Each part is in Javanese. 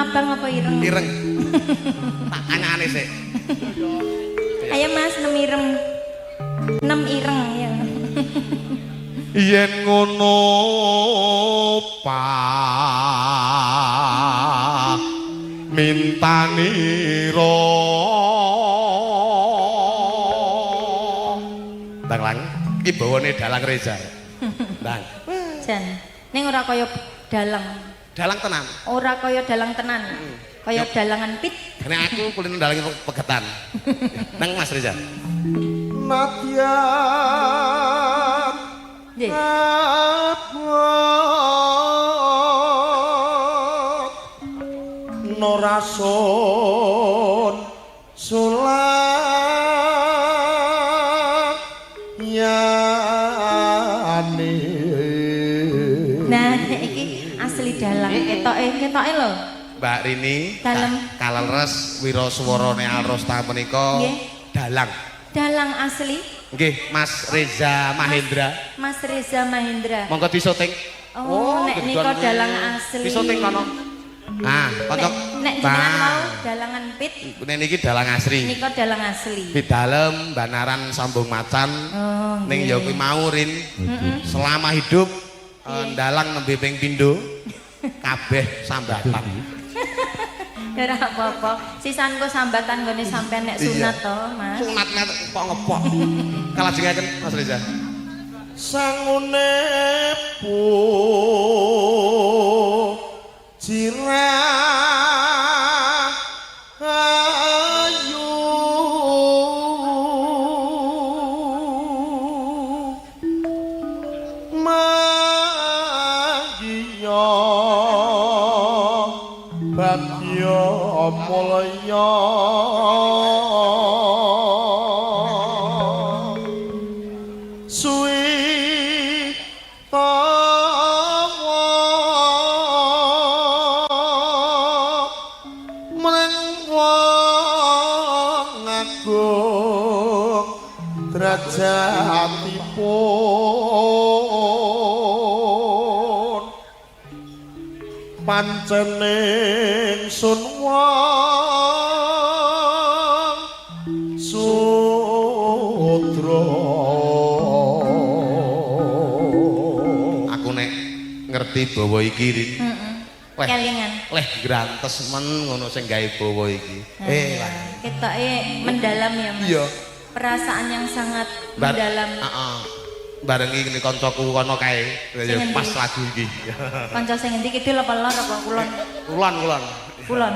abang apa ireng? Ireng. Tak anyane sik. Ayo Mas 6 ireng. 6 ireng ya. Yen ngono Pak mintanira Dang iki bawane Dalang Reza. Dang. Jan, ning ora kaya dalang. Dalang tenan. Ora kaya dalang tenan. Kaya dalangan pit. Nek aku kulino dalang pegetan. Nang Mas Reza. Nadyan Nggih. abot norasun sulang yani. Nah, iki asli dalang. Ketoke lho. Mbak Rini, Dalem. Kaleres Wiraswarane Alrosta menika Nggih. dalang. Dalang asli Nggih, Mas Reza Mahendra. Mas Reza Mahendra. Monggo disyuting. Oh, nek nika dalang asli. Disyuting kono. Ah, kanca. Nek jenengan mau dalangan pit, Nek niki dalang asri. nika dalang asli. Di dalem Banaran Sambung Macan. Oh, Ning ya kuwi mau Rin. Selama hidup dalang nembe ping pindho kabeh sambatan. Ya ora apa-apa. Sisanku sambatan nggone sampean nek sunat to, Mas. Sunat nek kok ngepok. Kalajengaken Mas Reza. Sangune pu cirah ayu magiya bagya mulya suwi tawa mreng wong agung derajatipun pancening sun wong sudra. Aku nek ngerti bawa iki Rin. Leh, Kelingan. leh grantes men ngono sing gawe bawa iki. Lah. Ketoke mendalam ya, Mas. Iya. Perasaan yang sangat mendalam. Heeh. Barengi ngene kancaku kono kae. Ya Sing pas endi? lagu iki. Kanca sing endi kidul apa lor apa kulon? Kulon. Kulon.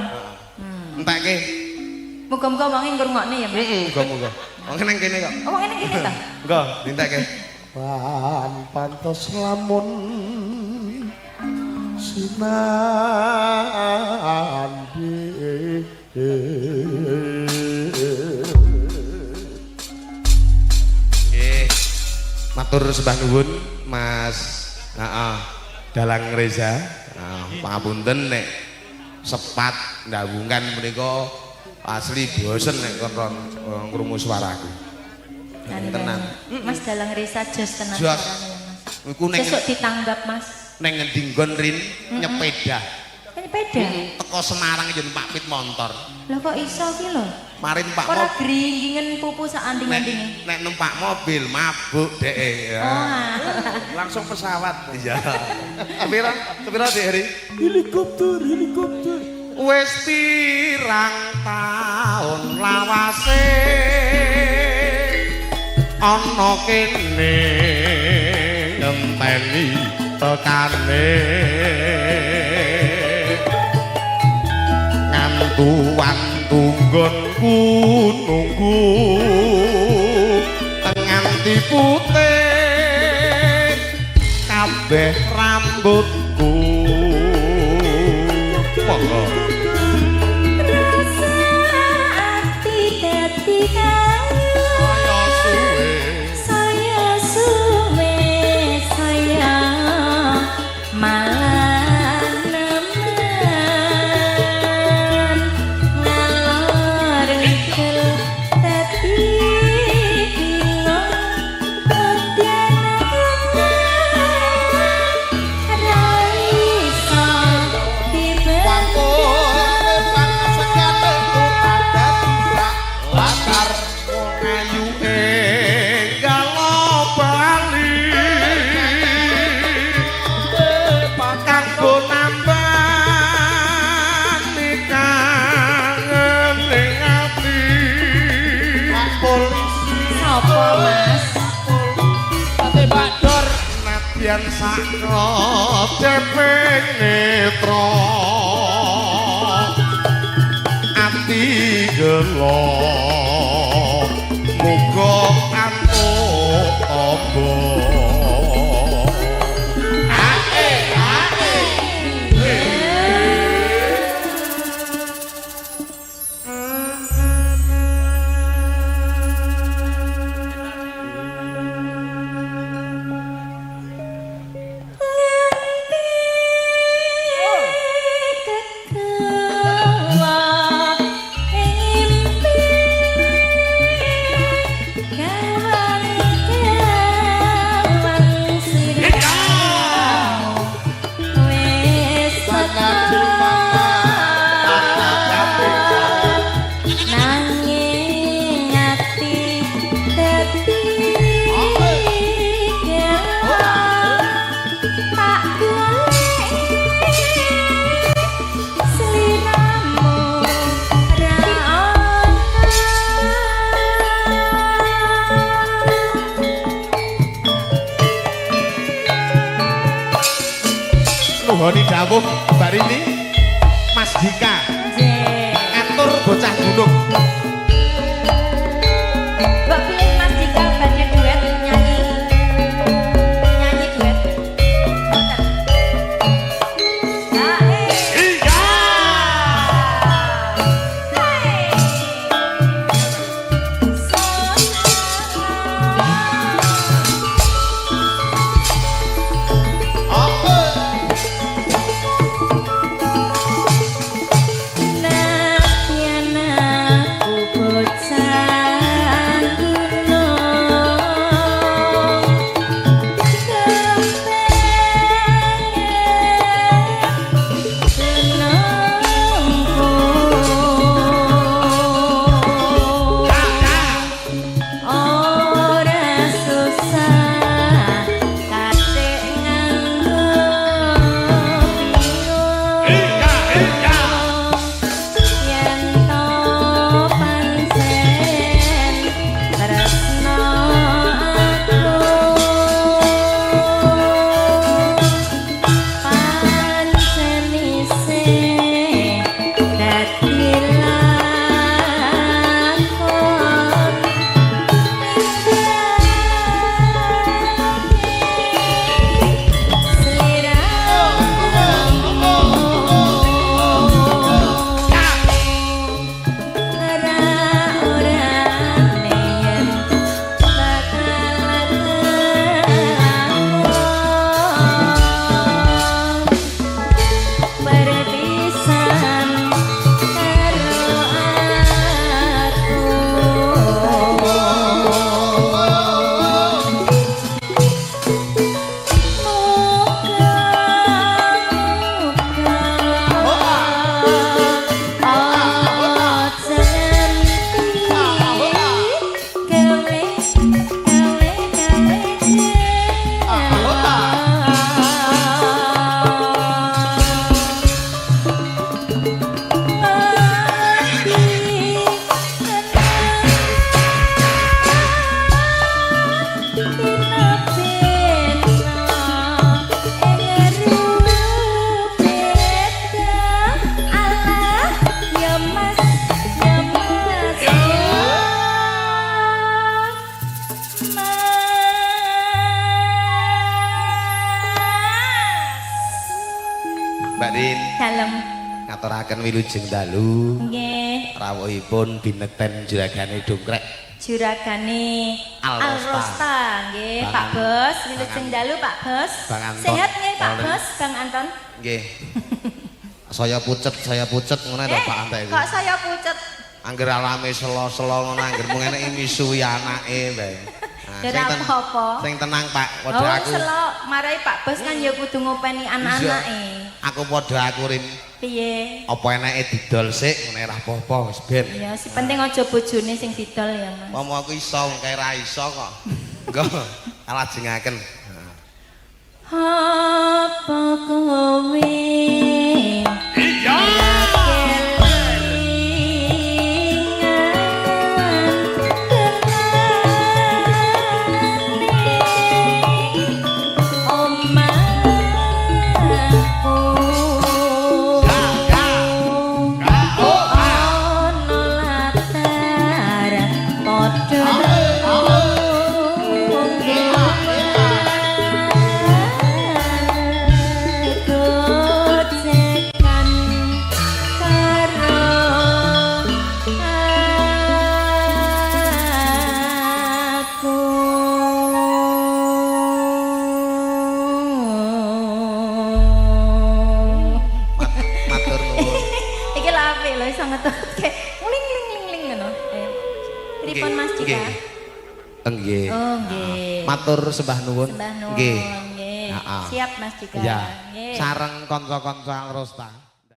Entekke. Muga-muga wonge ngrungokne ya, Mas. Muga-muga. Wong nang kene kok. Oh, ngene kene ta? Engko dintekke. Pan pantos lamun sinambi. Nggih. Matur sembah nuwun Mas Dalang Reza. Pangapunten nek sepat ndawungan menika asli bosen nek kon krungu swaraku. Tenan. Mas Dalang Reza jos tenan Jos. suarane ya, Mas. Iku ning Sesuk ditanggap, Mas. ning ngendi nggon Rin nyepeda. Ini beda. Teko Semarang yen Pak Pit montor. Lah kok iso ki lho? Marin Pak Ora mobil. gringgingen pupu sak anding-andinge. Nek numpak mobil mabuk dhek ya. Oh. Langsung pesawat. Iya. Sepira Dik Heri? Helikopter. Wis pirang taun lawase ana kene ngenteni tekane ngantu-antu nggonku nunggu nganti putih kabeh rambutku. Monggo. Rasa ati dadi Saya suwe saya suwe saya malah nemen ngalor ngidul dadi pilon kodyan yen sakra cepeng netra ati gelo muga antuk apa nuhoni dawuh Mbak Rini Mas Dika atur bocah gunung Mbak pilih Mas Dika banyak duet nyanyi duet iya Mbak Rin dalem ngaturaken wilujeng dalu nggih rawuhipun binekten juragane dongkrek juragane Alrosta nggih Pak Bos wilujeng dalu Pak Bos Bang Anton. sehat nggih Pak Bos Bang Anton nggih saya pucet ngono to Pak Antek kok saya pucet angger alame selo-selo ngono angger mung eneke misuwi anake bae ora apa-apa sing tenang Pak padha oh aku selo marai Pak Bos kan ya kudu ngopeni anak-anake aku padha aku Rin piye apa eneke didol sik ngene ora apa-apa wis ben ya si penting aja bojone sing didol ya Mas Pomo aku iso kae ra iso kok engko alajengaken apa kowe iya Om apik lho iso ngetutke. Ling ling ling ling ngono. Pripun Mas Cika? Nggih. Oh, nggih. Matur sembah nuwun. Sembah nuwun. Nggih. Nggih. Heeh. Siap Mas Cika. Ya. Nggih. Sareng kanca-kanca Alrosta.